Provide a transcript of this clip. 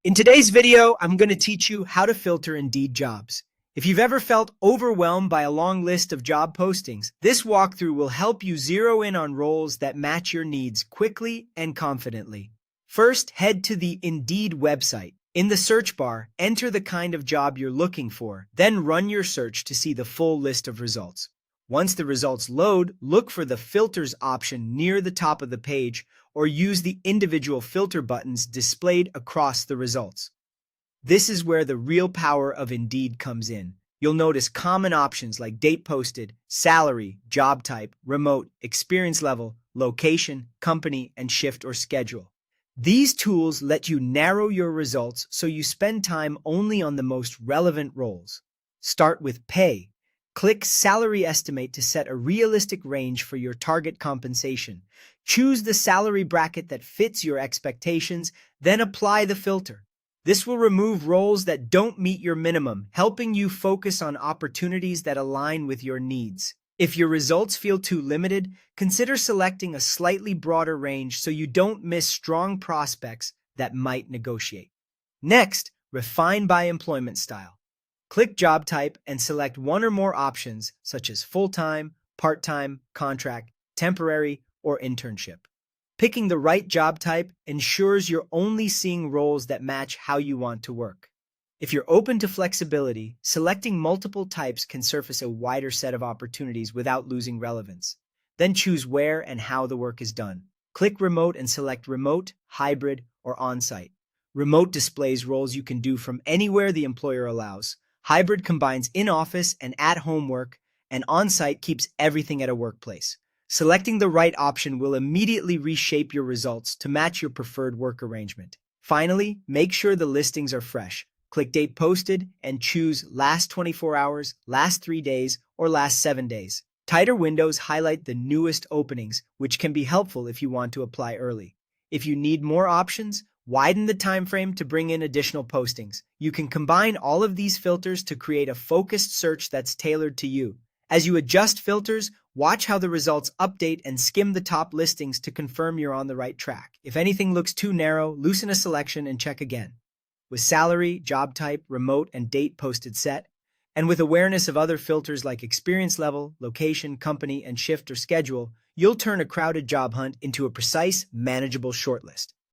In today's video, I'm going to teach you how to filter Indeed jobs. If you've ever felt overwhelmed by a long list of job postings, this walkthrough will help you zero in on roles that match your needs quickly and confidently. First, head to the Indeed website. In the search bar, enter the kind of job you're looking for, then run your search to see the full list of results. Once the results load, look for the Filters option near the top of the page or use the individual filter buttons displayed across the results. This is where the real power of Indeed comes in. You'll notice common options like date posted, salary, job type, remote, experience level, location, company, and shift or schedule. These tools let you narrow your results so you spend time only on the most relevant roles. Start with pay. Click Salary Estimate to set a realistic range for your target compensation. Choose the salary bracket that fits your expectations, then apply the filter. This will remove roles that don't meet your minimum, helping you focus on opportunities that align with your needs. If your results feel too limited, consider selecting a slightly broader range so you don't miss strong prospects that might negotiate. Next, refine by employment style. Click Job Type and select one or more options such as full-time, part-time, contract, temporary, or internship. Picking the right job type ensures you're only seeing roles that match how you want to work. If you're open to flexibility, selecting multiple types can surface a wider set of opportunities without losing relevance. Then choose where and how the work is done. Click Remote and select Remote, Hybrid, or On-site. Remote displays roles you can do from anywhere the employer allows. Hybrid combines in-office and at-home work, and on-site keeps everything at a workplace. Selecting the right option will immediately reshape your results to match your preferred work arrangement. Finally, make sure the listings are fresh. Click Date Posted and choose Last 24 hours, Last 3 days, or Last 7 days. Tighter windows highlight the newest openings, which can be helpful if you want to apply early. If you need more options, widen the time frame to bring in additional postings. You can combine all of these filters to create a focused search that's tailored to you. As you adjust filters, watch how the results update and skim the top listings to confirm you're on the right track. If anything looks too narrow, loosen a selection and check again. With salary, job type, remote, and date posted set, and with awareness of other filters like experience level, location, company, and shift or schedule, you'll turn a crowded job hunt into a precise, manageable shortlist.